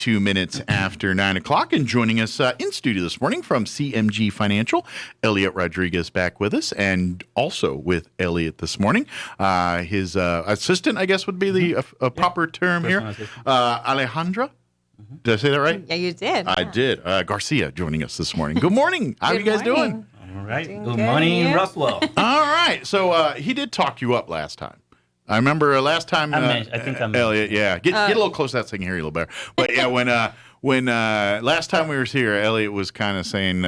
2 minutes after 9 o'clock, and joining us in studio this morning from CMG Financial, Eliot Rodriguez back with us, and also with Eliot this morning, his assistant, I guess would be the proper term here, Alejandra. Did I say that right? Yeah, you did. I did. Garcia joining us this morning. Good morning. How are you guys doing? All right. Doing Good good, morning, yeah. Roswell. All right. So he did talk you up last time. I remember last time. I think I'm Eliot. Yeah, get a little close to that so I can hear you a little better. But yeah, when last time we were here, Eliot was kind of saying,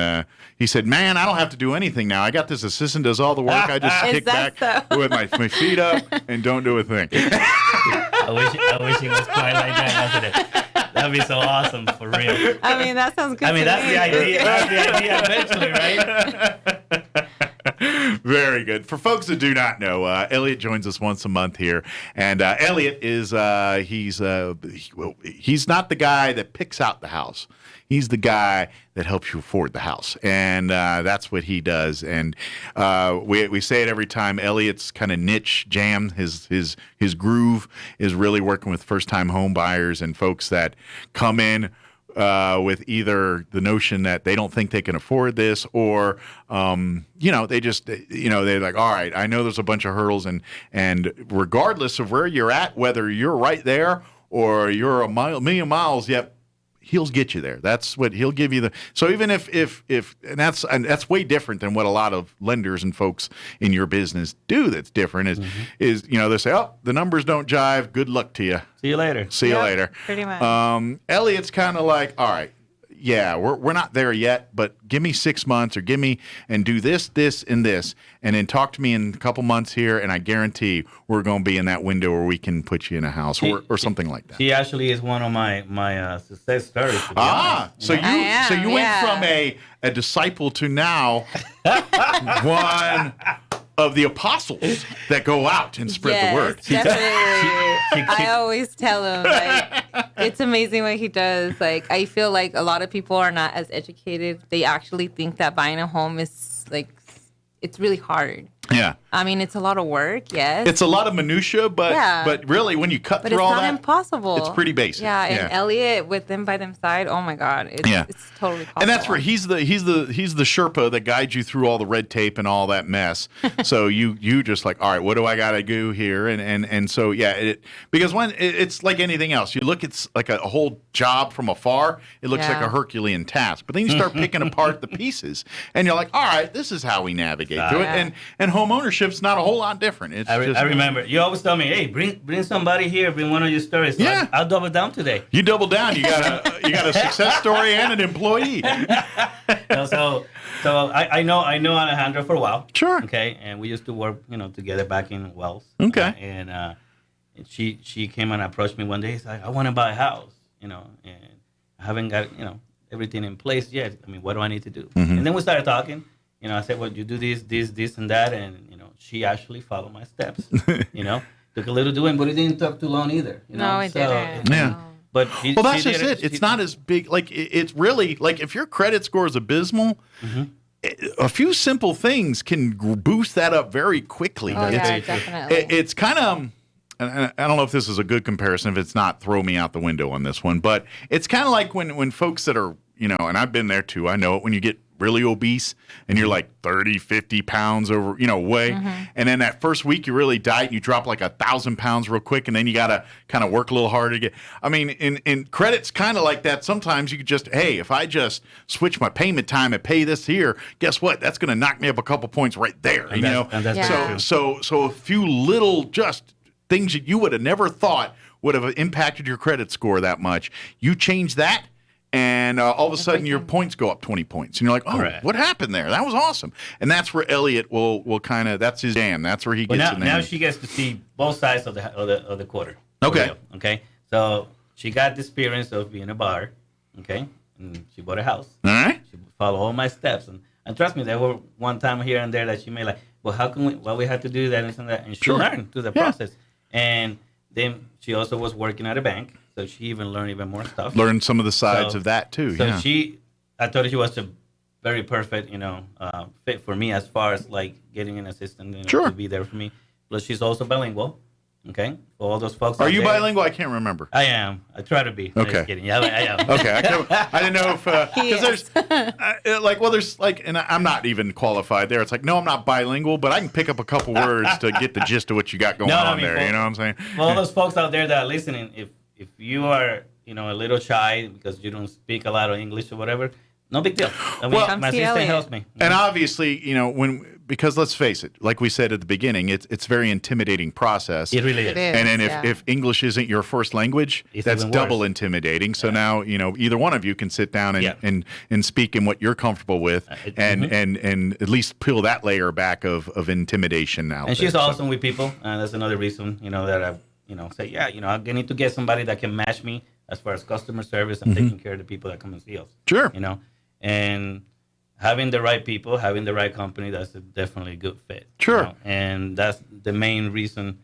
he said, "Man, I don't have to do anything now. I got this assistant does all the work. I just kick back with my feet up and don't do a thing." I wish it was quite like that, wasn't it? That'd be so awesome, for real. I mean, that sounds good. I mean, to that's me. the idea. That's the idea eventually, right? Very good. For folks that do not know, Eliot joins us once a month here, and Eliot is he's not the guy that picks out the house. He's the guy that helps you afford the house, and that's what he does. And we say it every time. Eliot's kind of niche jam, his groove is really working with first-time home buyers and folks that come in with either the notion that they don't think they can afford this, or they just they're like, all right, I know there's a bunch of hurdles, and regardless of where you're at, whether you're right there or you're a million miles, yep, he'll get you there. That's what he'll give you. So even if and that's way different than what a lot of lenders and folks in your business do. That's different is they say, oh, the numbers don't jive. Good luck to you. See you later. See you later. Pretty much. Eliot's kind of like, all right, yeah, we're not there yet, but give me 6 months, or give me and do this, and this, and then talk to me in a couple months here, and I guarantee we're going to be in that window where we can put you in a house or something like that. She actually is one of my success stories. To be honest, So you went from a disciple to now one of the apostles that go out and spread the word. Definitely. I always tell him, like, it's amazing what he does. Like, I feel like a lot of people are not as educated. They actually think that buying a home is like, it's really hard. Yeah. I mean, it's a lot of work, yes. It's a lot of minutia, but really, when you cut through all that, it's not impossible. It's pretty basic. Yeah, and Eliot with them by them side, oh my God, it's totally possible. And that's where he's the Sherpa that guides you through all the red tape and all that mess. So you just like, all right, what do I got to do here? And so because when it's like anything else, you look, it's like a whole job from afar. It looks like a Herculean task, but then you start picking apart the pieces, and you're like, all right, this is how we navigate through it. And home ownership's not a whole lot different. It's I remember you always tell me, hey, bring somebody here, bring one of your stories. So yeah, I'll double down today. You double down. You got a success story and an employee. So I know Alejandra for a while. Sure. Okay, and we used to work together back in Wells. Okay. And she came and approached me one day. She's like, I want to buy a house, and I haven't got everything in place yet. I mean, what do I need to do? Mm-hmm. And then we started talking. I said, well, you do this, and that. And, she actually followed my steps. Took a little doing, but it didn't take too long either. No, it didn't. Yeah. No. But that's just it. It's not as big. Like, it's really, like, if your credit score is abysmal, a few simple things can boost that up very quickly. Oh, yeah, definitely. It's kind of... And I don't know if this is a good comparison. If it's not, throw me out the window on this one. But it's kind of like when folks that are, and I've been there too. I know it, when you get really obese and you're like 30, 50 pounds over, way. And then that first week you really diet and you drop like 1,000 pounds real quick. And then you got to kind of work a little harder to get. I mean, in credit's kind of like that. Sometimes you could just, hey, if I just switch my payment time and pay this here, guess what? That's going to knock me up a couple points right there. And that's So a few little just things that you would have never thought would have impacted your credit score that much. You change that, and all of a sudden your points go up 20 points. And you're like, oh, what happened there? That was awesome. And that's where Eliot will kind of, that's his jam. That's where he gets in there. Now she gets to see both sides of the quarter. Okay. Okay. So she got the experience of being a buyer. Okay. And she bought a house. All right. She followed all my steps. And trust me, there were one time here and there that she made like, well, how can we had to do that and that. And she learned through the process. And then she also was working at a bank, so she even learned even more stuff. Learned some of the sides of that too. So I thought she was a very perfect, fit for me as far as like getting an assistant to be there for me. Plus, she's also bilingual, Okay, for all those folks. Are out you there. bilingual? I can't remember. I am. I try to be. Okay. Just kidding. Yeah, I am. Okay, I didn't know if because there's there's like, and I'm not even qualified there. It's like, no, I'm not bilingual, but I can pick up a couple words to get the gist of what you got going on there. You know what I'm saying? For all those folks out there that are listening, if you are a little shy because you don't speak a lot of English or whatever, no big deal. I mean, Well, my assistant Elliot. helps me. And obviously, because let's face it, like we said at the beginning, it's a very intimidating process. It really is. It is. And then Yeah. if English isn't your first language, It's that's even double worse. intimidating. So now, either one of you can sit down and, Yeah. and speak in what you're comfortable with and, mhm. and at least peel that layer back of intimidation now. And she's awesome with people, and that's another reason, that I, say, I need to get somebody that can match me as far as customer service and taking care of the people that come and see us. Sure. And having the right people, having the right company, that's definitely a good fit. Sure. And that's the main reason,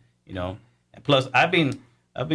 Plus, I've been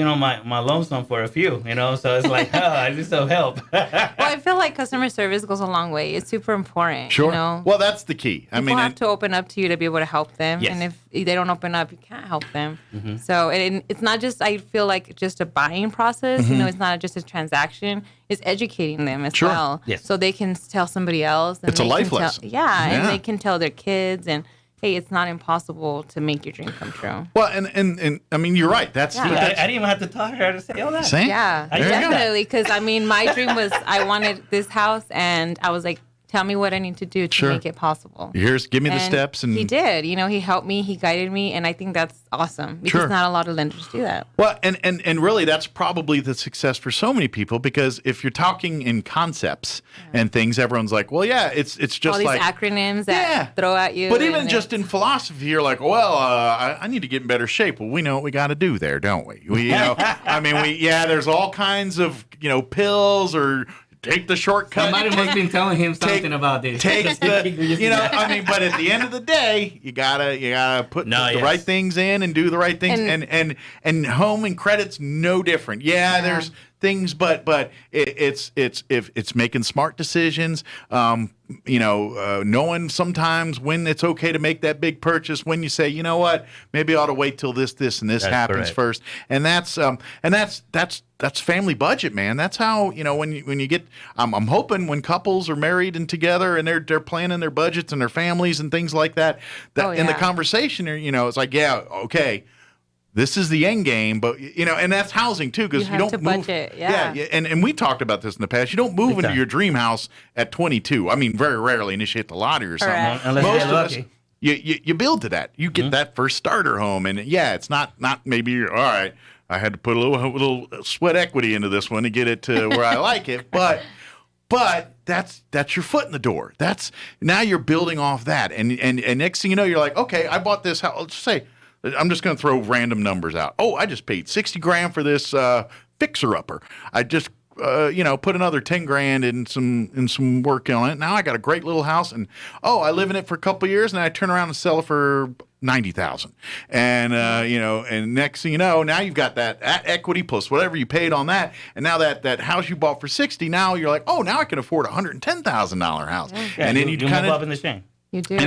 on my lonesome for a few, so it's like, I need some help. Well, I feel like customer service goes a long way. It's super important. Sure. Well, that's the key. People have to open up to you to be able to help them. Yes. And if they don't open up, you can't help them. So it's not just, I feel like, just a buying process. It's not just a transaction. It's educating them as Sure. well. Yes. So they can tell somebody else. And It's a they life can lesson. Yeah, Yeah. and they can tell their kids. And, hey, it's not impossible to make your dream come true. Well, and I mean, you're right. That's, Yeah. I didn't even have to tell her to say all that. Same. Yeah, There you go. definitely. Because, my dream was I wanted this house. And I was like, tell me what I need to do to Sure. make it possible. Give me the And steps. And he did. He helped me. He guided me, and I think that's awesome because Sure. not a lot of lenders do that. Well, and really, that's probably the success for so many people, because if you're talking in concepts and things, everyone's like, well, yeah, it's just All these like acronyms that Yeah. throw at you. But even and just in philosophy, you're like, well, I need to get in better shape. Well, we know what we got to do there, don't we? There's all kinds of pills or take the shortcut. Somebody must have been telling him something about this. Take the, but at the end of the day, you gotta put the right things in and do the right things, and home and credit's no different. Yeah, there's things, but it's making smart decisions. Knowing sometimes when it's okay to make that big purchase, when you say, you know what, maybe I ought to wait till this and this happens first, and that's family budget, man. That's how when you get. I'm hoping when couples are married and together and they're planning their budgets and their families and things like that. In the conversation, it's like, yeah, okay. This is the end game, but and that's housing too, because you don't to move. budget, And we talked about this in the past. You don't move into your dream house at 22. I mean, very rarely, unless you hit the lottery or something. Correct. Unless Most you're of us, lucky. you build to that. You get that first starter home, and it's not maybe all right. I had to put a little sweat equity into this one to get it to where I like it, but that's your foot in the door. That's now you're building off that, and next thing you know, you're like, okay, I bought this house. Let's say. I'm just going to throw random numbers out. Oh, I just paid $60,000 for this fixer-upper. I just, put another $10,000 in some work on it. Now I got a great little house, and I live in it for a couple of years, and I turn around and sell it for $90,000. And and next thing you know, now you've got that equity plus whatever you paid on that, and now that house you bought for $60,000, now you're like, now I can afford a $110,000 house. Yeah, and then you kind move of up in the chain. You do.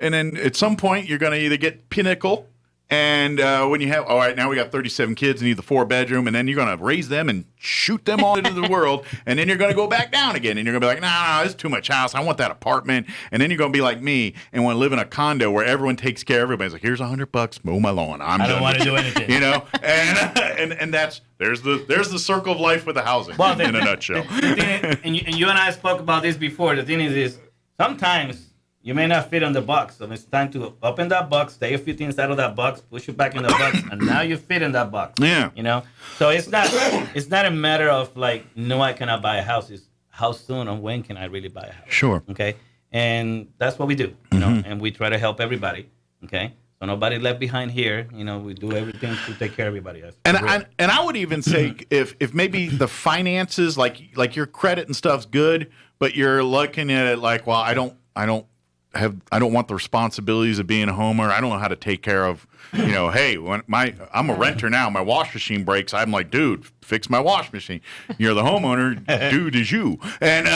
And then at some point, you're going to either get pinnacle, and when you have, all right, now we got 37 kids and need the 4-bedroom, and then you're going to raise them and shoot them all into the world, and then you're going to go back down again, and you're going to be like, no, it's too much house. I want that apartment. And then you're going to be like me and want to live in a condo where everyone takes care of everybody's like, here's $100, mow my lawn. I don't want to do anything. And that's there's the circle of life with the housing in a nutshell. The thing is, and you and I spoke about this before. The thing is sometimes you may not fit on the box, so it's time to open that box, take a few things out of that box, push it back in the box, and now you fit in that box. Yeah. So it's not a matter of like, no, I cannot buy a house. It's how soon and when can I really buy a house? Sure. Okay. And that's what we do, and we try to help everybody. Okay. So nobody left behind here. We do everything to take care of everybody else. And I would even say if maybe the finances, like your credit and stuff's good, but you're looking at it like, well, I don't don't want the responsibilities of being a homeowner. I don't know how to take care of, hey, when I'm a renter now, my wash machine breaks. I'm like, dude, fix my wash machine. You're the homeowner, dude is you. And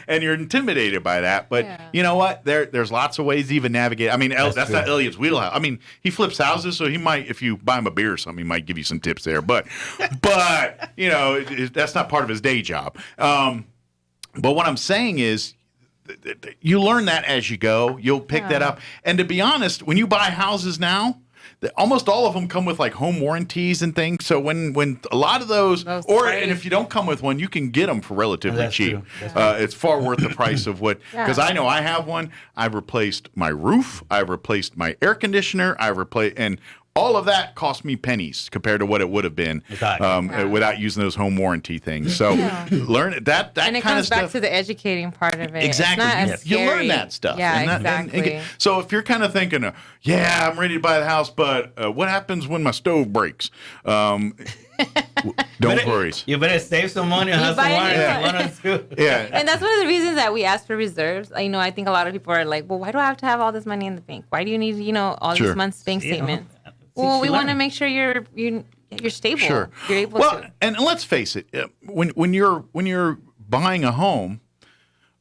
and you're intimidated by that. But you know what? There's lots of ways to even navigate. I mean, that's not Eliot's wheelhouse. I mean, he flips houses, so he might, if you buy him a beer or something, he might give you some tips there. But that's not part of his day job. But what I'm saying is, you learn that as you go. You'll pick that up. And to be honest, when you buy houses now, almost all of them come with like home warranties and things. So when a lot of those and if you don't come with one, you can get them for relatively cheap. It's far worth the price of what, because I know I have one. I've replaced my roof. I've replaced my air conditioner. And all of that cost me pennies compared to what it would have been without using those home warranty things. So learn that and it kind comes of back stuff. to the educating part of it. Exactly. You learn that stuff. Yeah, exactly. So if you're kind of thinking, I'm ready to buy the house, but what happens when my stove breaks? Don't worry. You better save some money on some warranty. Yeah. And that's one of the reasons that we ask for reserves. I think a lot of people are like, well, why do I have to have all this money in the bank? Why do you need, all these months bank statements? Well, we want to make sure you're stable. Sure. You're able to. And let's face it, when you're buying a home,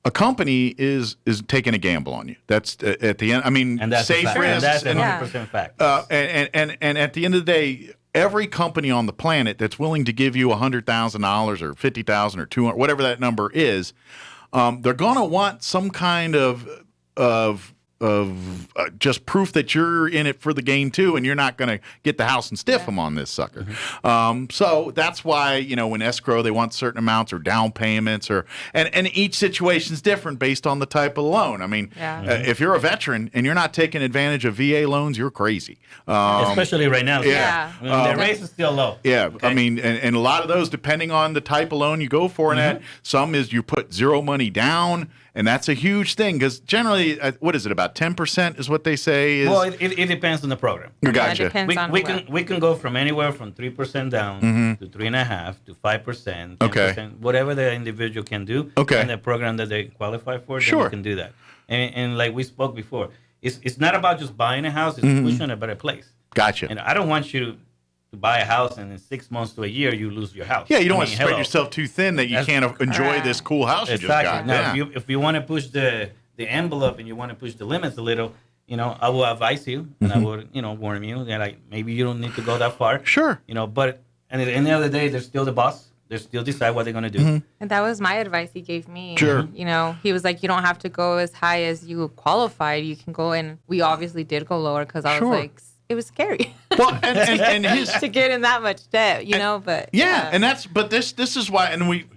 a company is taking a gamble on you. That's at the end. I mean, and that's safe risks. That's 100% fact. And at the end of the day, every company on the planet that's willing to give you $100,000 or $50,000 or $200,000, whatever that number is, they're going to want some kind of just proof that you're in it for the game too, and you're not going to get the house and stiff them on this sucker. So that's why when escrow they want certain amounts or down payments and each situation's different based on the type of loan. I mean, if you're a veteran and you're not taking advantage of VA loans, you're crazy. Especially right now. The rates is still low. Yeah, okay. I mean, and a lot of those, depending on the type of loan you go for, and that some is you put zero money down. And that's a huge thing because generally, what is it, about 10% is what they say? Is... Well, it depends on the program. Gotcha. We can go from anywhere from 3% down to 3.5% to 5%, 10%, whatever the individual can do. And the program that they qualify for, then we can do that. And like we spoke before, it's not about just buying a house, it's pushing a better place. Gotcha. And I don't want you to buy a house and in 6 months to a year you lose your house. Yeah, you don't want to spread yourself too thin that you can't enjoy this cool house you just got. Now, if you want to push the envelope and you want to push the limits a little, I will advise you and I would warn you that maybe you don't need to go that far. Sure. But at the end of the day, they're still the boss. They still decide what they're going to do. And that was my advice he gave me. Sure. He was like, you don't have to go as high as you qualified. You can go in. We obviously did go lower because I was like, it was scary. Well, and his to get in that much debt, but and this is why,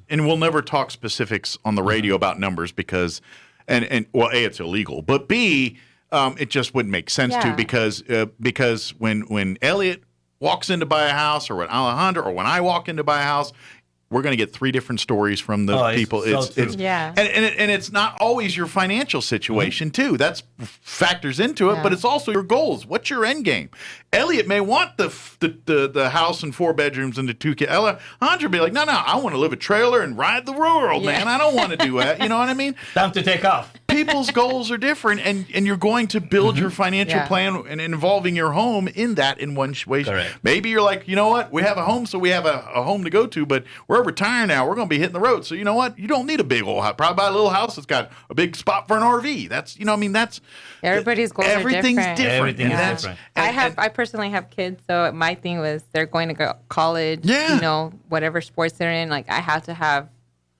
and we'll never talk specifics on the radio about numbers because, and well, A, it's illegal, but B, it just wouldn't make sense to because when Eliot walks in to buy a house, or when Alejandra, or when I walk in to buy a house, we're going to get 3 different stories from the people. And it's not always your financial situation too. That's factors into it, but it's also your goals. What's your end game? Eliot may want the house and 4 bedrooms and the 2 kids. Alejandra be like, no, I want to live a trailer and ride the world, man. I don't want to do that. You know what I mean? Time to take off. People's goals are different, and you're going to build your financial plan and involving your home in one way. Correct. Maybe you're like, you know what? We have a home, so we have a home to go to, but we're retiring now. We're going to be hitting the road. So you know what? You don't need a big old house. Probably buy a little house that's got a big spot for an RV. That's, that's everybody's goals everything's are different. Everything's different. I personally have kids, so my thing was they're going to go college. Whatever sports they're in. Like I have to have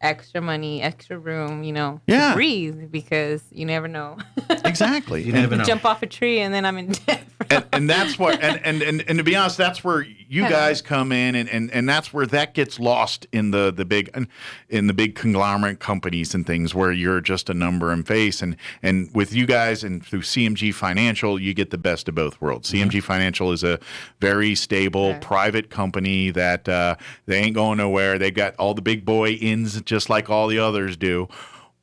extra money, extra room, to breathe because you never know. Exactly. You never know. Jump off a tree and then I'm in debt. And that's what and to be honest, that's where you guys come in and that's where that gets lost in the big conglomerate companies and things where you're just a number and face and with you guys and through CMG Financial you get the best of both worlds. CMG Financial is a very stable private company that they ain't going nowhere. They've got all the big boy ins just like all the others do.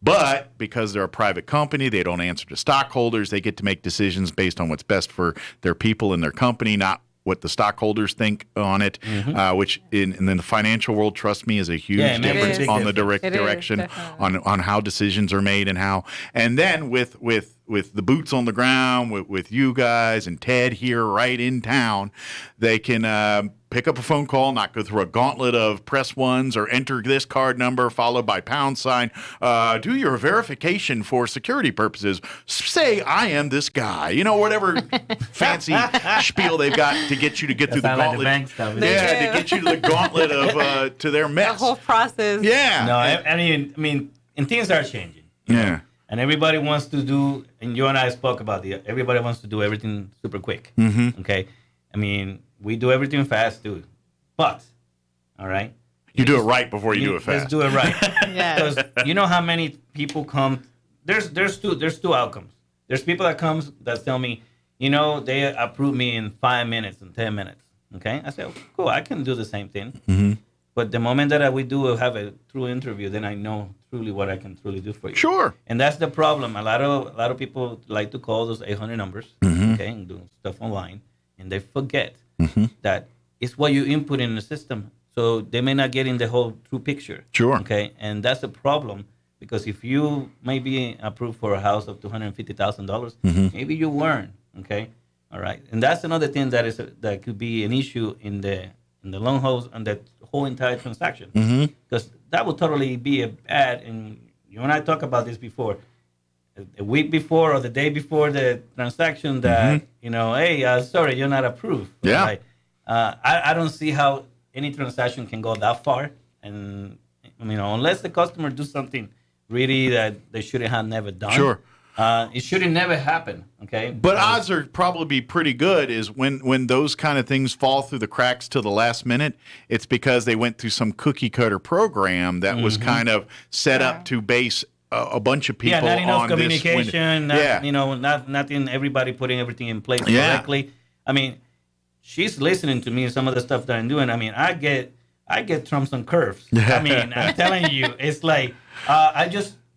But because they're a private company, they don't answer to stockholders. They get to make decisions based on what's best for their people and their company, not what the stockholders think on it, which and then the financial world, trust me, is a huge difference on the direction on how decisions are made and then with the boots on the ground with you guys and Ted here right in town, they can pick up a phone call, not go through a gauntlet of press ones or enter this card number followed by £, do your verification for security purposes. Say I am this guy, whatever fancy spiel they've got to get you to get through the gauntlet. Like the bank stuff. To get you to the gauntlet of to their mess. The whole process. Yeah. No, I mean, and things are changing. Yeah. And everybody wants to do, and you and I spoke about everybody wants to do everything super quick. Okay? I mean, we do everything fast, too. But, all right? You do it right before you do it fast. Let's do it right. Yeah. Because you know how many people come, there's two outcomes. There's people that comes that tell me, they approve me in 5 minutes and 10 minutes. Okay? I say, cool, I can do the same thing. But the moment that we do have a true interview, then I know truly what I can truly do for you. Sure. And that's the problem. A lot of people like to call those 800 numbers, okay, and do stuff online, and they forget that it's what you input in the system. So they may not get in the whole true picture. Sure. Okay, and that's a problem because if you may be approved for a house of $250,000, maybe you weren't. Okay, all right, and that's another thing that could be an issue in the loan holes and the whole entire transaction, because that would totally be a bad. And you and I talked about this before, a week before or the day before the transaction that hey, sorry, you're not approved. Yeah. Right? I don't see how any transaction can go that far, and unless the customer do something really that they shouldn't have never done. Sure. It shouldn't never happen, okay? But odds are probably pretty good is when those kind of things fall through the cracks till the last minute, it's because they went through some cookie cutter program that was kind of set up to base a bunch of people not enough on communication, not in everybody putting everything in place correctly. I mean, she's listening to me and some of the stuff that I'm doing. I mean, I get trumps on curves. I mean, I'm telling you, it's like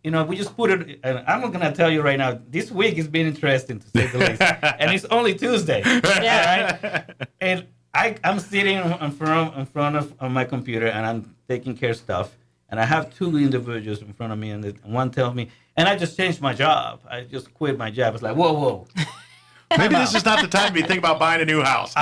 we just put it, and I'm going to tell you right now, this week has been interesting, to say the least. And it's only Tuesday. Right? And I'm sitting in front of my computer, and I'm taking care of stuff. And I have two individuals in front of me, and one tells me, and I just changed my job. I just quit my job. It's like, whoa. Maybe this is not the time to be thinking about buying a new house.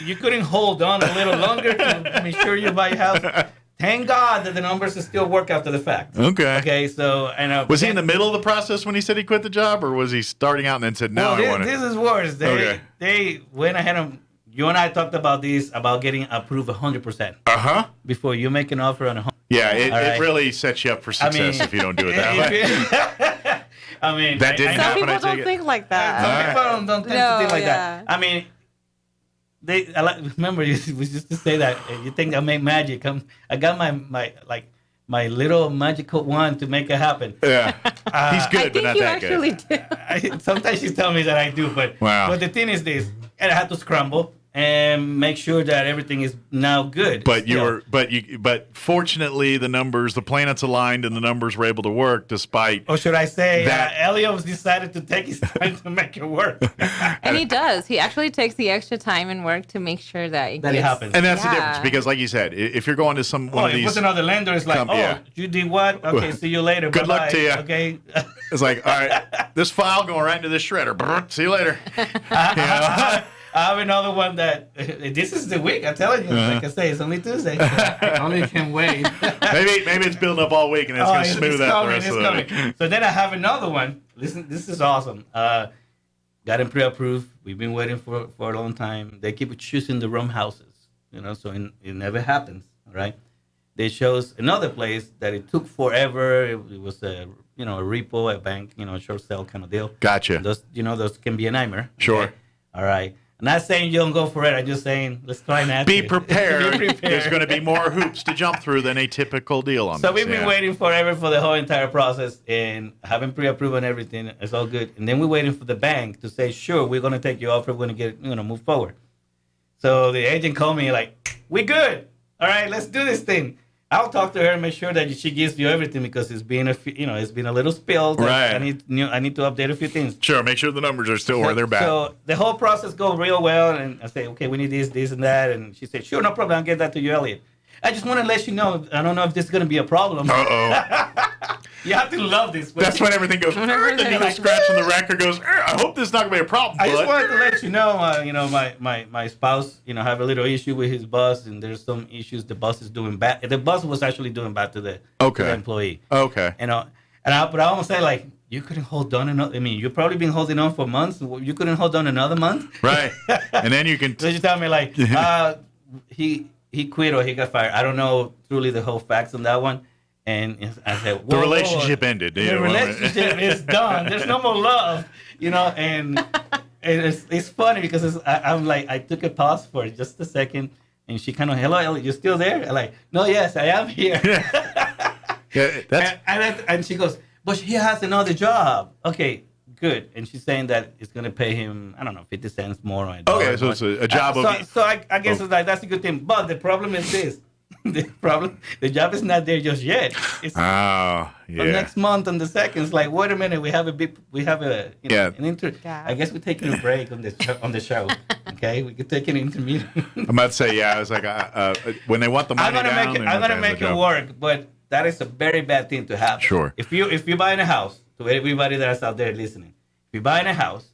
You couldn't hold on a little longer to make sure you buy a house. Thank God that the numbers still work after the fact. Okay. So was he in the middle of the process when he said he quit the job, or was he starting out and then said, "No, I want This is worse. They went ahead and you and I talked about this about getting approved 100%. Before you make an offer on a home. Yeah, it really sets you up for success if you don't do it that way. I mean, that didn't happen. Some people don't think like that. Some people don't tend to think like that. I mean. Remember, we used to say that you think I make magic. I got my little magical wand to make it happen. Yeah, he's good, but not that good. I think you actually do. Sometimes she tells me that I do, but the thing is this, and I had to scramble and make sure that everything is now good. But fortunately, the planets aligned, and the numbers were able to work despite. Or should I say that Eliot decided to take his time to make it work? And he does. He actually takes the extra time and work to make sure that it happens. And that's the difference, because, like you said, if you're going to one of these, if it's another lender, it's like, you did what? Okay, see you later. Good luck to you. Okay. It's like, all right, this file going right into this shredder. See you later. I have another one that this is the week. I'm telling you, like I say, it's only Tuesday. So I only can wait. maybe it's building up all week and it's going to smooth out the rest of the week. So then I have another one. Listen, this is awesome. Got him pre-approved. We've been waiting for a long time. They keep choosing the wrong houses, so it never happens. Right? They chose another place that it took forever. It was a repo, a bank, short sale kind of deal. Gotcha. Those can be a nightmare. Sure. Okay? All right. I'm not saying you don't go for it. I'm just saying let's try not be to. prepared. Be prepared. There's going to be more hoops to jump through than a typical deal on this. So we've been waiting forever for the whole entire process and having pre-approved and everything. It's all good. And then we're waiting for the bank to say, sure, we're going to take your offer. We're going to move forward. So the agent called me like, we good. All right, let's do this thing. I'll talk to her and make sure that she gives you everything because it's been it's been a little spilled. Right. I need to update a few things. Sure, make sure the numbers are still where they're back. So the whole process goes real well, and I say, okay, we need this, and that, and she said, sure, no problem, I'll get that to you, Eliot. I just want to let you know, I don't know if this is going to be a problem. Uh-oh. You have to love this. That's when everything goes, the needle scratch on the record goes, I hope this is not going to be a problem, I just bud. wanted to let you know, my spouse, have a little issue with his boss, and there's some issues the boss is doing bad. The boss was actually doing bad to the employee. Okay. But I almost say, like, you couldn't hold on another. I mean, you've probably been holding on for months. You couldn't hold on another month. Right. And then you can. So she tell me, like, he quit or he got fired. I don't know truly the whole facts on that one. And I said, the relationship ended. The relationship is done. There's no more love, and it's funny because I'm like, I took a pause for just a second, and she kind of, hello, Ellie, you still there? I'm like, no, yes, I am here. And she goes, but he has another job. Okay, good. And she's saying that it's going to pay him, I don't know, 50 cents more. Or okay, so it's a job So I guess it's like, that's a good thing. But the problem is this. The job is not there just yet. It's next month on the second. It's like, wait a minute, we have an I guess we're taking a break on the show. Okay, we could take an intermediate. I'm about to say, I was like, when they want the money I'm gonna make it work, but that is a very bad thing to happen. Sure. If you're buying a house, to everybody that's out there listening, if you're buying a house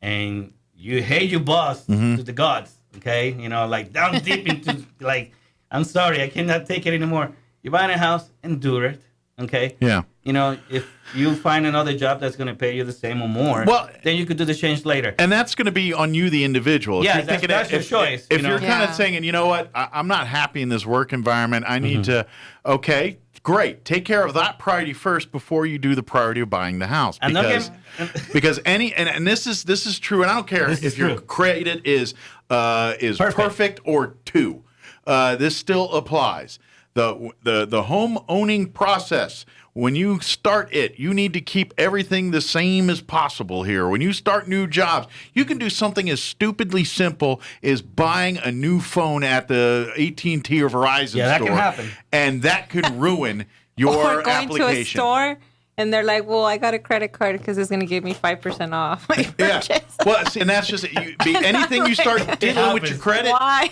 and you hate your boss to the gods, okay, like down deep into like, I'm sorry, I cannot take it anymore. You're buying a house, endure it, okay? Yeah. If you find another job that's going to pay you the same or more, then you could do the change later. And that's going to be on you, the individual. Yeah, that's your choice. If you're kind of saying, you know what, I'm not happy in this work environment, I need to, okay, great. Take care of that priority first before you do the priority of buying the house. Because and this is true, and I don't care if your credit is perfect or 2. This still applies. The home owning process, when you start it, you need to keep everything the same as possible here. When you start new jobs, you can do something as stupidly simple as buying a new phone at the AT&T or Verizon store. That can happen. And that could ruin your or going application. to a store and they're like, well, I got a credit card because it's going to give me 5% off my purchase. Yeah. Well, see, and that's just it. Anything you start diddling with your credit, why?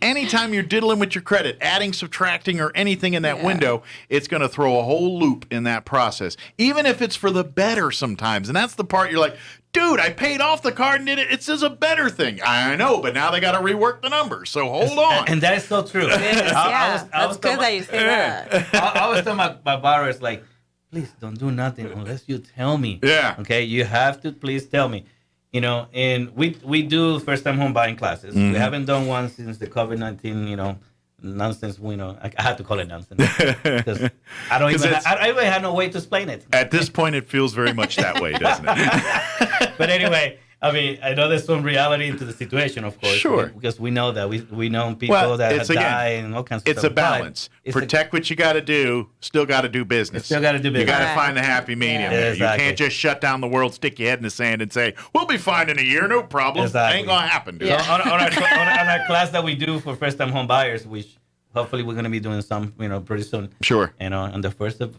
anytime you're diddling with your credit, adding, subtracting, or anything in that window, it's going to throw a whole loop in that process, even if it's for the better sometimes. And that's the part you're like, dude, I paid off the card and did it. It says a better thing. I know, but now they got to rework the numbers. So hold on. And that is so true. That's good that you say that. I was telling my borrowers, like, please don't do nothing unless you tell me. Yeah. Okay. You have to please tell me. And we do first time home buying classes. We haven't done one since the COVID-19, nonsense. I had to call it nonsense because I don't even have no way to explain it. At this point, it feels very much that way, doesn't it? But anyway, I mean, I know there's some reality into the situation, of course. Sure. Because we know that we know people that have died and all kinds of stuff. It's a balance. Protect what you got to do. Still got to do business. Still got to do business. You got to find the happy medium. Yeah. There. Exactly. You can't just shut down the world, stick your head in the sand, and say, "We'll be fine in a year, no problem." Exactly. Ain't gonna happen, dude. So on our class that we do for first time home buyers, which hopefully we're going to be doing some, pretty soon. Sure. And on the 1st of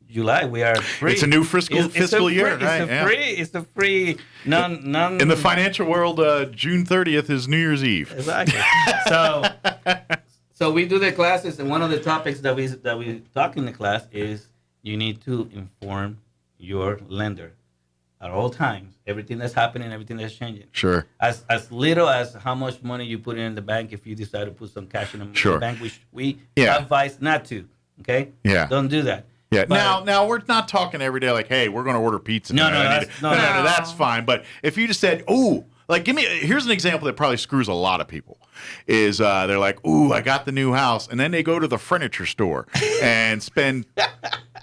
July, we are free. It's a new fiscal year, right? It's a free, none. In the financial world, June 30th is New Year's Eve. Exactly. So we do the classes, and one of the topics that we talk in the class is you need to inform your lender at all times. Everything that's happening, everything that's changing. Sure. As little as how much money you put in the bank if you decide to put some cash in the bank, which we advise not to. Okay. Yeah. Don't do that. Yeah. Now we're not talking every day like, hey, we're going to order pizza. No, that's fine. But if you just said, ooh, like here's an example that probably screws a lot of people. Is they're like, ooh, I got the new house, and then they go to the furniture store and spend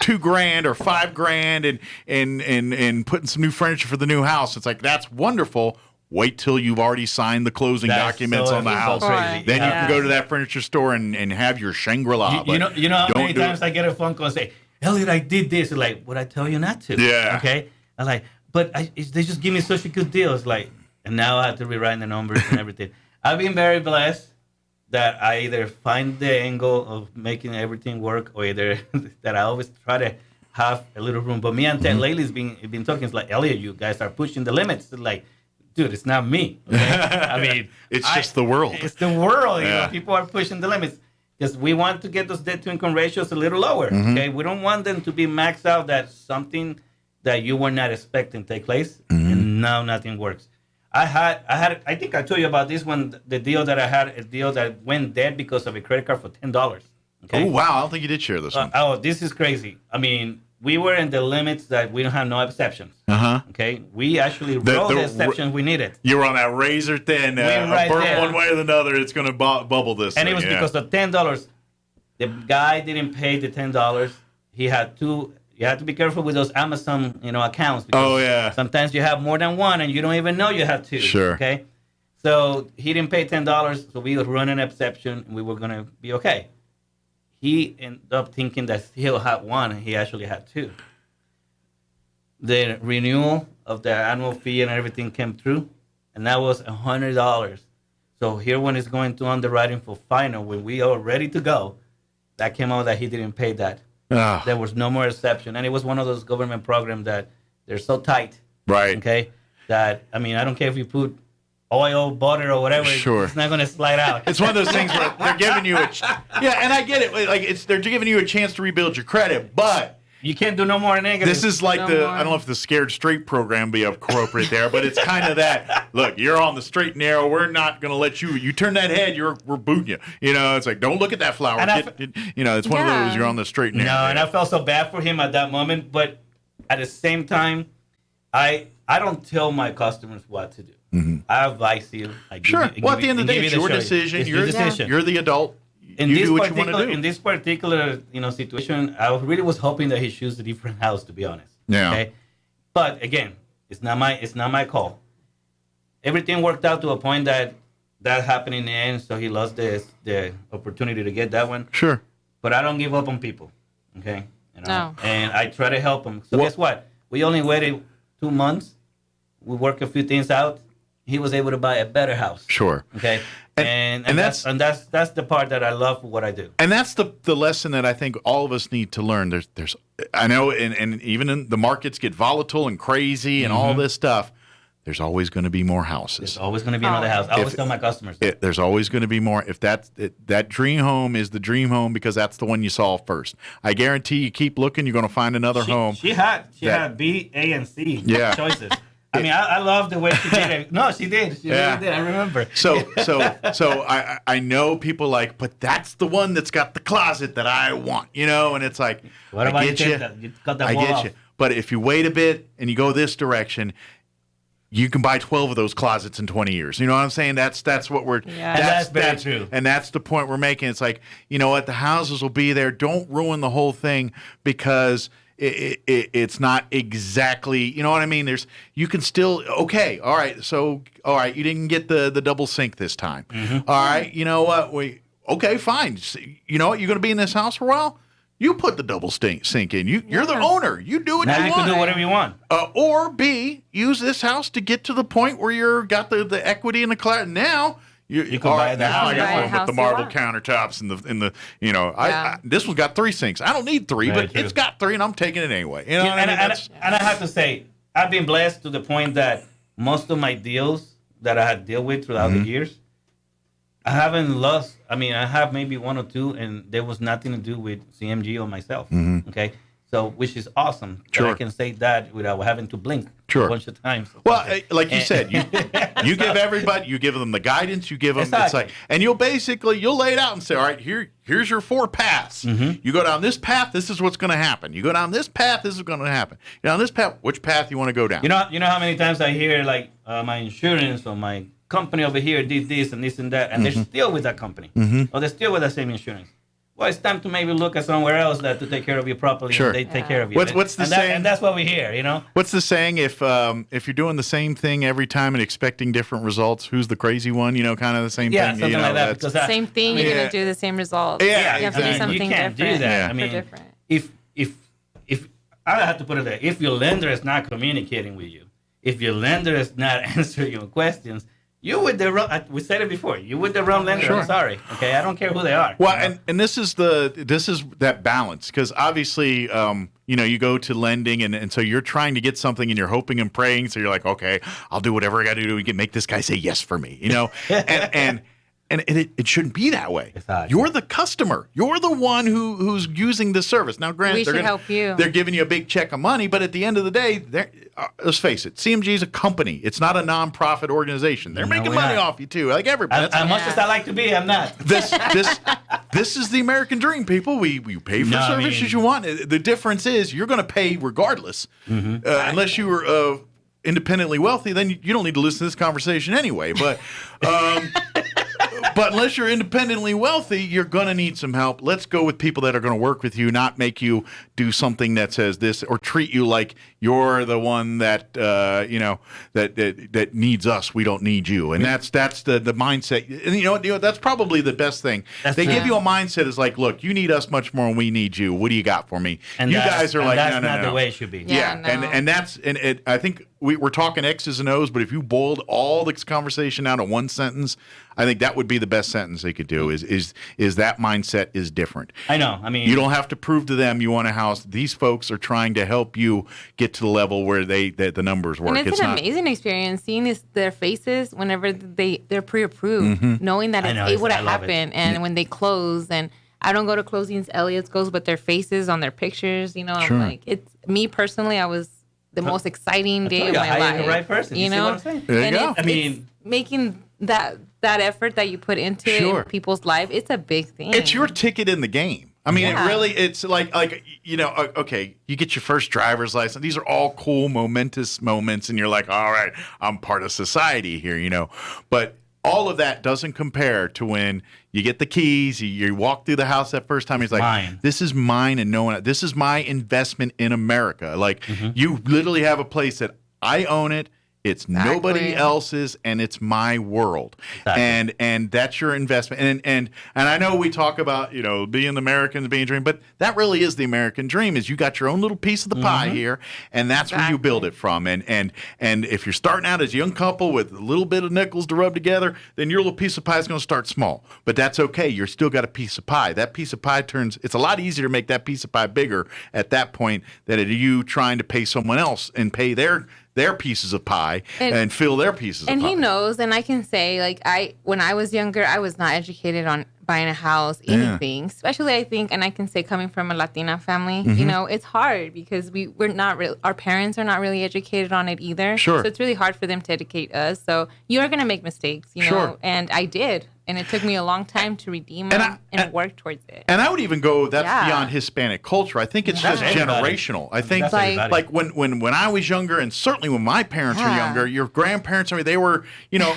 $2,000 or $5,000 and putting some new furniture for the new house. It's like, that's wonderful. Wait till you've already signed the closing documents on the house. Crazy. Then you can go to that furniture store and have your Shangri-La. You know how many times I get a phone call and say, Eliot, I did this. It's like, would I tell you not to? Yeah. Okay. I'm like, but they just give me such a good deal. It's like, and now I have to rewrite the numbers and everything. I've been very blessed that I either find the angle of making everything work, or either that I always try to have a little room. But me and Ted lately has been talking. It's like, Elliot, you guys are pushing the limits. It's like, dude, it's not me. Okay? I mean, it's just the world. It's the world. You Yeah. know, people are pushing the limits because we want to get those debt-to-income ratios a little lower. Okay, we don't want them to be maxed out. That something that you were not expecting take place, and now nothing works. I think I told you about this one. The deal that I had, a deal that went dead because of a credit card for $10. Okay. Oh, wow. I don't think you did share this one. This is crazy. I mean, we were in the limits that we don't have no exceptions. Uh-huh. Okay. We actually wrote the exceptions we needed. You were on that razor thin. right burn there. one way or another, it's going to bubble this And thing. it was because of $10. The guy didn't pay the $10. He had to. You have to be careful with those Amazon, accounts. Because sometimes you have more than one, and you don't even know you have two. Sure. Okay. So he didn't pay $10, so we would run an exception, and we were gonna be okay. He ended up thinking that he had one, and he actually had two. The renewal of the annual fee and everything came through, and that was $100. So here, when it's going to underwriting for final, when we are ready to go, that came out that he didn't pay that. There was no more exception, and it was one of those government programs that they're so tight, right? Okay, that I mean, I don't care if you put oil, butter, or whatever, Sure. it's not going to slide out. It's one of those things where they're giving you and I get it. Like they're giving you a chance to rebuild your credit, but you can't do no more negative. this is like I don't know if the Scared Straight program be appropriate there, but it's kind of that. Look, you're on the straight and narrow. We're not going to let you. You turn that head, we're booting you. It's like, don't look at that flower. It's one of those. You're on the straight and narrow. No, and I felt so bad for him at that moment, but at the same time, I don't tell my customers what to do. I advise you. At the end of the day, it's your decision. You're the adult. In you this do what you want to do. In this particular, situation, I really was hoping that he chose a different house. To be honest. Yeah. Okay. But again, it's not my call. Everything worked out to a point that happened in the end, so he lost the opportunity to get that one. Sure. But I don't give up on people. Okay. No. And I try to help them. So guess what? We only waited 2 months. We worked a few things out. He was able to buy a better house. Sure. Okay. And that's the part that I love for what I do. And that's the lesson that I think all of us need to learn. There's I know, and even in the markets get volatile and crazy and all this stuff. There's always going to be more houses. There's always going to be another house. I always tell my customers that. There's always going to be more. If that dream home is the dream home because that's the one you saw first. I guarantee you keep looking, you're going to find another home. She had B, A, and C choices. I mean, I love the way she did it. No, she did. She really did. I remember. So I know people like, but that's the one that's got the closet that I want, and it's like, what about I get you. But if you wait a bit and you go this direction, you can buy 12 of those closets in 20 years. You know what I'm saying? That's what we're. Yeah. That's very true. And that's the point we're making. It's like, you know what? The houses will be there. Don't ruin the whole thing because it's not exactly. You know what I mean? You can still. Okay. All right. So all right. You didn't get the double sink this time. All right. You know what? Okay. Fine. You know what? You're going to be in this house for a while. You put the double sink in. You're the owner. You do what you want. Now you can do whatever you want. Or B, use this house to get to the point where you're got the equity in the class. Now you can buy that. Now I got one with the marble countertops and the this one's got 3 sinks. I don't need 3, but it's got 3, and I'm taking it anyway. You know what I mean? And I have to say, I've been blessed to the point that most of my deals that I had dealt with throughout the years, I haven't lost. I mean, I have maybe 1 or 2, and there was nothing to do with CMG or myself. Okay, so which is awesome. Sure. That I can say that without having to blink a bunch of times. Well, like you said, you give everybody, you give them the guidance, you give them. Exactly. It's like, and you'll lay it out and say, all right, here's your 4 paths. You go down this path, this is what's going to happen. You go down this path, this is going to happen. You down this path, which path you want to go down? You know how many times I hear like my insurance or my company over here did this and this and that, and they're still with that company, or they're still with that same insurance. Well, it's time to maybe look at somewhere else to take care of you properly. Sure. And they take care of you. What's the saying? And that's what we hear, What's the saying? If you're doing the same thing every time and expecting different results, who's the crazy one? Kind of the same thing. Yeah, something like that. Because same thing, you're going to do the same results. Yeah, you have to do something you can't different. do that. I mean, if I have to put it there, if your lender is not communicating with you, if your lender is not answering your questions, You with the wrong. We said it before. You with the wrong lender. Sure. I'm sorry. Okay, I don't care who they are. Well, you know? and this is that balance, because obviously, you go to lending, and so you're trying to get something, and you're hoping and praying. So you're like, okay, I'll do whatever I got to do to make this guy say yes for me, and it shouldn't be that way. Exactly. You're the customer. You're the one who's using the service. Now, granted, We should help you. They're giving you a big check of money, but at the end of the day, let's face it, CMG is a company. It's not a nonprofit organization. They're making money off you too, like everybody. As much as I like to be, I'm not. This is the American dream, people. We pay for services you want. The difference is you're going to pay regardless, unless you were independently wealthy. Then you don't need to listen to this conversation anyway. But but unless you're independently wealthy, you're going to need some help. Let's go with people that are going to work with you, not make you do something that says this or treat you like you're the one that that needs us. We don't need you. And that's the mindset. And you know what? That's probably the best thing. They give you a mindset is like, look, you need us much more than we need you. What do you got for me? And you guys are like, that's no, not the way it should be. Yeah, No. I think we're talking X's and O's, but if you boiled all this conversation down to one sentence, I think that would be the best sentence they could do. Is that mindset is different. I know. I mean, you don't have to prove to them you want a house. These folks are trying to help you get to the level where the numbers work. And it's an amazing experience seeing their faces whenever they're pre-approved, knowing that it's able to happen, and when they close. And I don't go to closings, Eliot goes, but their faces on their pictures. Sure. I'm like, it's me personally. I was the most exciting day of my life. The right person. You know, see what I'm saying? There you go. It's making that effort that you put into it in people's life. It's a big thing. It's your ticket in the game. I mean, it's like okay, you get your first driver's license. These are all cool, momentous moments, and you're like, all right, I'm part of society here, But all of that doesn't compare to when you get the keys, you walk through the house that first time. He's like, mine. This is mine, and no one. This is my investment in America. Like you literally have a place that I own it. It's nobody else's, and it's my world, and that's your investment. And I know we talk about being the Americans, being a dream, but that really is the American dream. Is you got your own little piece of the pie here, and that's where you build it from. And if you're starting out as a young couple with a little bit of nickels to rub together, then your little piece of pie is going to start small, but that's okay. You're still got a piece of pie. That piece of pie it's a lot easier to make that piece of pie bigger at that point than it you trying to pay someone else and pay their pieces of pie and fill their pieces of pie. And he knows, and I can say, when I was younger, I was not educated on buying a house, anything. Especially, I think, and I can say coming from a Latina family, it's hard because we're not our parents are not really educated on it either. Sure. So it's really hard for them to educate us. So you're going to make mistakes, Sure. And I did. And it took me a long time to redeem them and work towards it. And I would even go, that's beyond Hispanic culture. I think it's just generational. I think like when I was younger, and certainly when my parents were younger, your grandparents, they were, now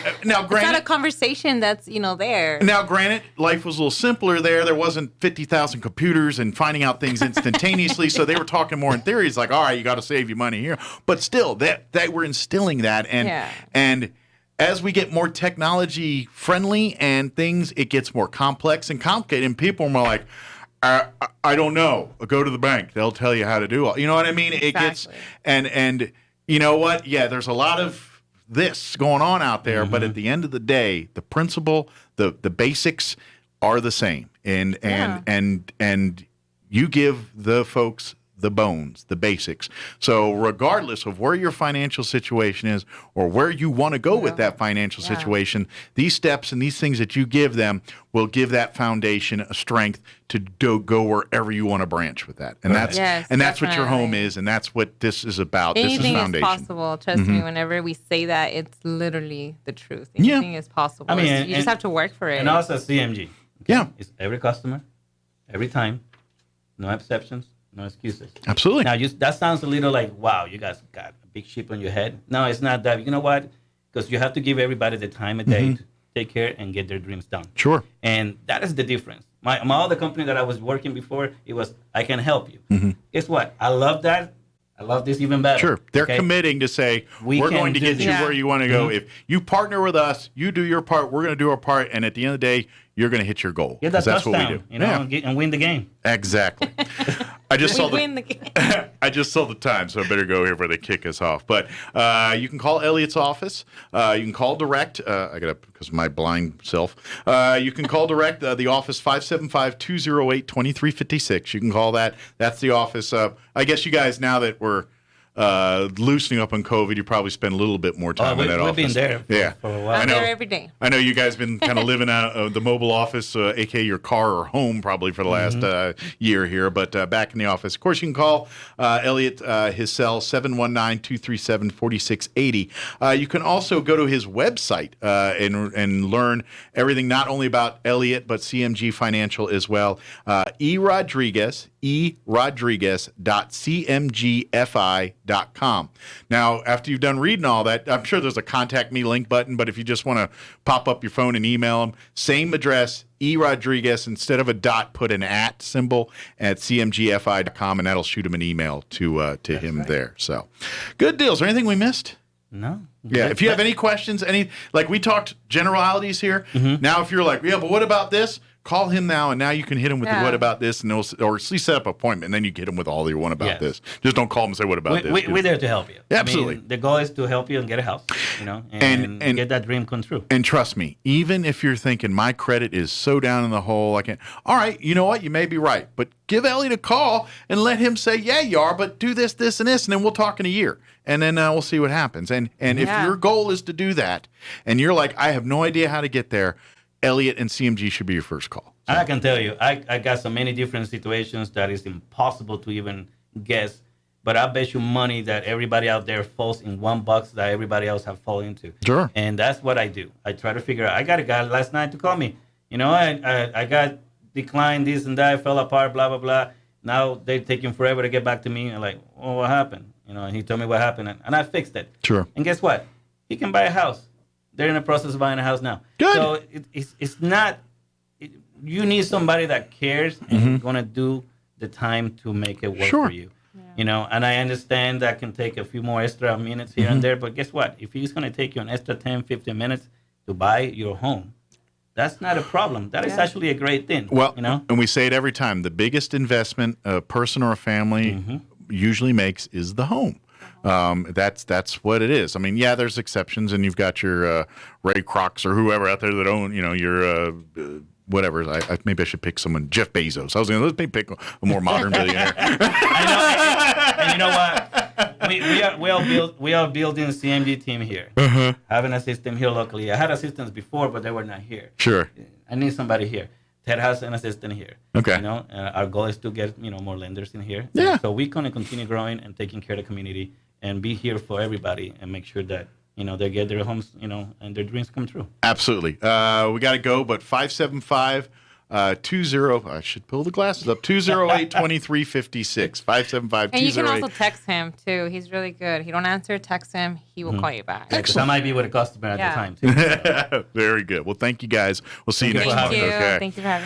granted. It's not a conversation that's, there. Now granted, life was a little simpler there. There wasn't 50,000 computers and finding out things instantaneously. So they were talking more in theories like, all right, you got to save your money here. But still, they were instilling that. And as we get more technology friendly and things, it gets more complex and complicated. And people are more like, I don't know. Go to the bank. They'll tell you how to do it. You know what I mean? Exactly. It gets, and you know what? Yeah, there's a lot of this going on out there. But at the end of the day, the principle, the basics are the same. And you give the folks the bones, the basics. So regardless of where your financial situation is or where you want to go with that financial situation, these steps and these things that you give them will give that foundation a strength to go wherever you want to branch with that. And that's what your home is, and that's what this is about. Anything this is foundation. is possible. Trust me, whenever we say that, it's literally the truth. Anything is possible. I mean, you just have to work for it. And also CMG. Okay? Yeah. It's every customer, every time, no exceptions. No excuses. Absolutely. Now, that sounds a little like, wow, you guys got a big chip on your head. No, it's not that. You know what? Because you have to give everybody the time of day to take care and get their dreams done. Sure. And that is the difference. My other company that I was working before, it was, I can help you. Guess what? I love that. I love this even better. Sure. They're committing to say, we're going to get you where you want to go. If you partner with us, you do your part, we're going to do our part. And at the end of the day, you're going to hit your goal. Get that that's touchdown, what we do. and win the game. Exactly. I just saw We win the game. I just saw the time, so I better go here before they kick us off. But you can call Eliot's office. You can call direct. I got to, because of my blind self. You can call direct the office 575-208-2356. You can call that. That's the office. I guess you guys, now that we're loosening up on COVID, you probably spend a little bit more time in that office. We've been there for a while. I'm there every day. I know you guys have been kind of living out of the mobile office, aka your car or home, probably for the last year here. But back in the office, of course, you can call Eliot, his cell 719-237-4680. You can also go to his website and learn everything, not only about Eliot but CMG Financial as well. erodriguez.cmgfi.com. Now, after you've done reading all that, I'm sure there's a contact me link button, but if you just want to pop up your phone and email them, same address, erodriguez, instead of a dot, put an @ symbol at cmgfi.com, and that'll shoot him an email to him right there. So, good deals. Is there anything we missed? No. Yeah, if you have any questions, like we talked generalities here. Now, if you're like, yeah, but what about this? Call him now, and now you can hit him with the what about this, and or at least set up an appointment, and then you get him with all your what about this. Just don't call him and say what about this. We're there to help you. Yeah, absolutely. I mean, the goal is to help you and get a house, and get that dream come true. And trust me, even if you're thinking my credit is so down in the hole, I can't. All right, you know what? You may be right, but give Eliot a call and let him say, yeah, you are, but do this, this, and this, and then we'll talk in a year. And then we'll see what happens. And if your goal is to do that, and you're like, I have no idea how to get there, Eliot and CMG should be your first call. So. I can tell you, I got so many different situations that is impossible to even guess. But I bet you money that everybody out there falls in one box that everybody else have fallen into. Sure. And that's what I do. I try to figure out. I got a guy last night to call me. I got declined this and that, fell apart, blah, blah, blah. Now they're taking forever to get back to me. And like, oh, what happened? And he told me what happened, and I fixed it. Sure. And guess what? He can buy a house. They're in the process of buying a house now. Good. So it's not. You need somebody that cares and is going to do the time to make it work for you. Yeah. And I understand that can take a few more extra minutes here and there, but guess what? If he's going to take you an extra 10, 15 minutes to buy your home, that's not a problem. That is actually a great thing. Well, and we say it every time. The biggest investment a person or a family usually makes is the home. That's what it is. I mean, yeah, there's exceptions, and you've got your Ray Krocs or whoever out there that own, your whatever. Maybe I should pick someone, Jeff Bezos. I was going to let me pick a more modern billionaire. I know, and you know what? We are building a CMG team here. Having a system here locally. I had assistants before, but they were not here. Sure. I need somebody here. Ted has an assistant here. Okay. Our goal is to get more lenders in here. Yeah. So we're gonna continue growing and taking care of the community and be here for everybody and make sure that they get their homes and their dreams come true. Absolutely. We got to go, but 575 20. I should pull the glasses up. 208-2356. 575. And you can also text him too. He's really good. He don't answer. Text him. He will call you back. Excellent. I might be with a customer at the time too. So. Very good. Well, thank you guys. We'll see you next time. Thank you. Okay. Thank you for having us.